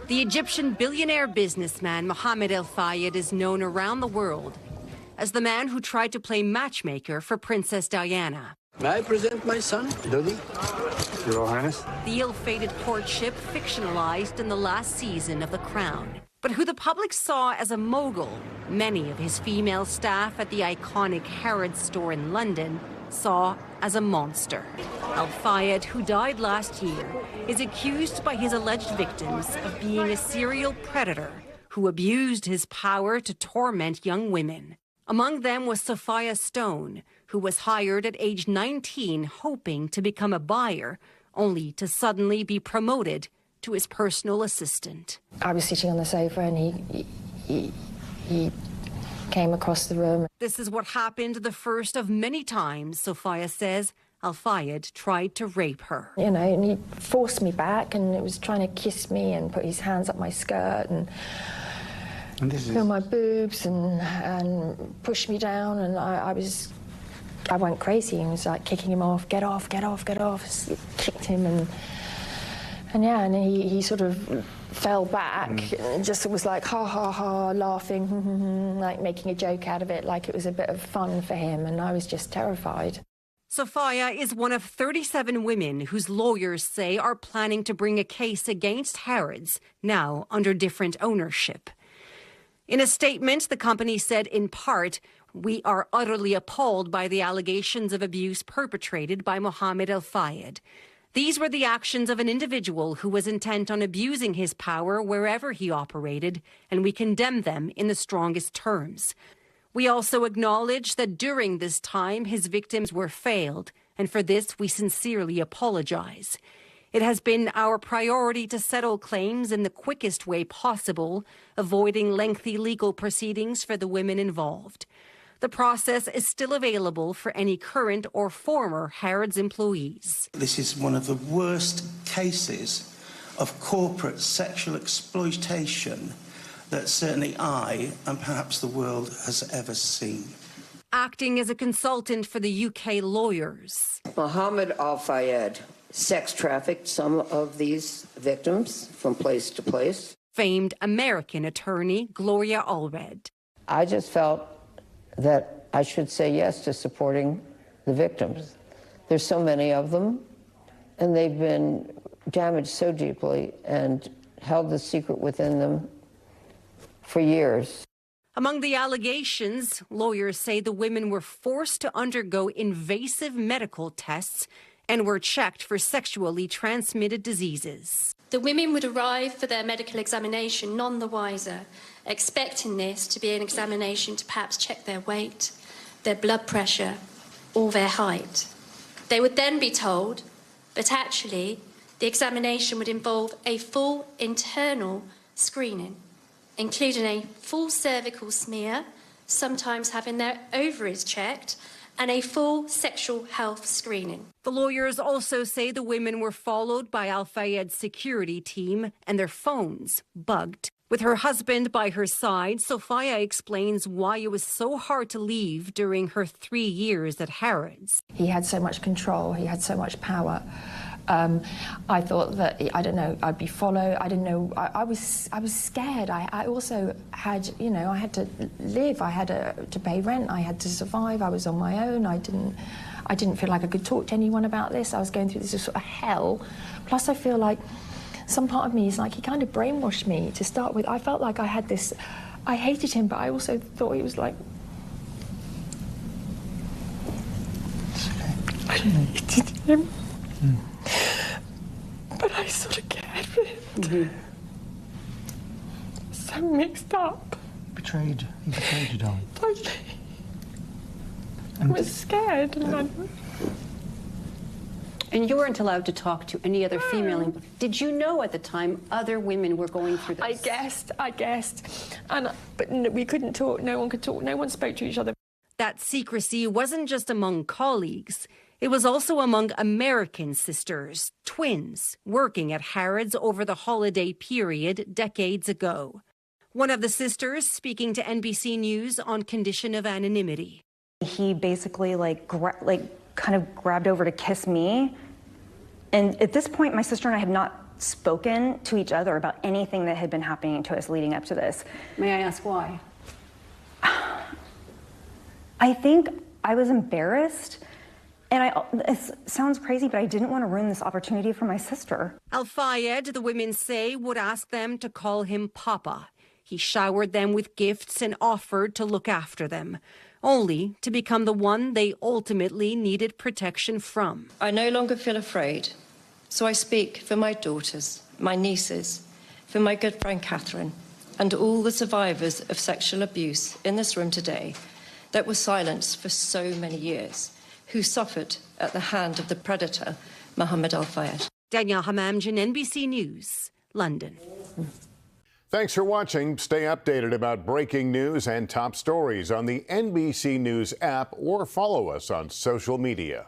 The Egyptian billionaire businessman Mohamed Al Fayed is known around the world as the man who tried to play matchmaker for Princess Diana. May I present my son, Dodi? Your Royal Highness. The ill-fated courtship fictionalized in the last season of The Crown. But who the public saw as a mogul, many of his female staff at the iconic Harrods store in London saw as a monster. Al Fayed, who died last year, is accused by his alleged victims of being a serial predator who abused his power to torment young women. Among them was Sophia Stone, who was hired at age 19 hoping to become a buyer, only to suddenly be promoted to his personal assistant. I was sitting on the sofa and he came across the room. This is what happened the first of many times, Sophia says, Al Fayed tried to rape her. You know, and he forced me back and it was trying to kiss me and put his hands up my skirt and feel my boobs and push me down, and I went crazy and was like kicking him off, get off, get off, get off. Kicked him and yeah, and he sort of fell back and just was like ha ha ha, laughing, like making a joke out of it, like it was a bit of fun for him, and I was just terrified. Sophia is one of 37 women whose lawyers say are planning to bring a case against Harrods, now under different ownership. In a statement, the company said in part, "We are utterly appalled by the allegations of abuse perpetrated by Mohamed Al Fayed. These were the actions of an individual who was intent on abusing his power wherever he operated, and we condemn them in the strongest terms. We also acknowledge that during this time his victims were failed, and for this we sincerely apologize. It has been our priority to settle claims in the quickest way possible, avoiding lengthy legal proceedings for the women involved. The process is still available for any current or former Harrods employees." This is one of the worst cases of corporate sexual exploitation that certainly I and perhaps the world has ever seen. Acting as a consultant for the UK lawyers. Mohamed Al Fayed sex trafficked some of these victims from place to place. Famed American attorney Gloria Allred. I just felt that I should say yes to supporting the victims. There's so many of them, and they've been damaged so deeply and held the secret within them for years. Among the allegations, lawyers say the women were forced to undergo invasive medical tests and were checked for sexually transmitted diseases. The women would arrive for their medical examination none the wiser, expecting this to be an examination to perhaps check their weight, their blood pressure, or their height. They would then be told that actually the examination would involve a full internal screening, including a full cervical smear, sometimes having their ovaries checked, and a full sexual health screening. The lawyers also say the women were followed by Al Fayed's security team and their phones bugged. With her husband by her side, Sophia explains why it was so hard to leave during her 3 years at Harrods. He had so much control, he had so much power. I thought that, I don't know, I'd be followed. I didn't know, I was scared. I also had, you know, I had to live. I had to pay rent. I had to survive. I was on my own. I didn't feel like I could talk to anyone about this. I was going through this sort of hell. Plus, I feel like some part of me is like he kind of brainwashed me to start with. I felt like I had this, I hated him, but I also thought he was like, I hated him. But I sort of cared for him. So mixed up. He betrayed you, darling. Totally. I was scared. And you weren't allowed to talk to any other female. Did you know at the time other women were going through this? I guessed. But we couldn't talk. No one could talk. No one spoke to each other. That secrecy wasn't just among colleagues. It was also among American sisters, twins, working at Harrods over the holiday period decades ago. One of the sisters speaking to NBC News on condition of anonymity. He basically kind of grabbed over to kiss me. And at this point, my sister and I had not spoken to each other about anything that had been happening to us leading up to this. May I ask why? I think I was embarrassed. And it sounds crazy, but I didn't want to ruin this opportunity for my sister. Al Fayed, the women say, would ask them to call him Papa. He showered them with gifts and offered to look after them, only to become the one they ultimately needed protection from. I no longer feel afraid, so I speak for my daughters, my nieces, for my good friend Catherine, and all the survivors of sexual abuse in this room today that were silenced for so many years, who suffered at the hand of the predator, Mohamed Al Fayed. Daniele Hamamdjian, NBC News, London. Thanks for watching. Stay updated about breaking news and top stories on the NBC News app or follow us on social media.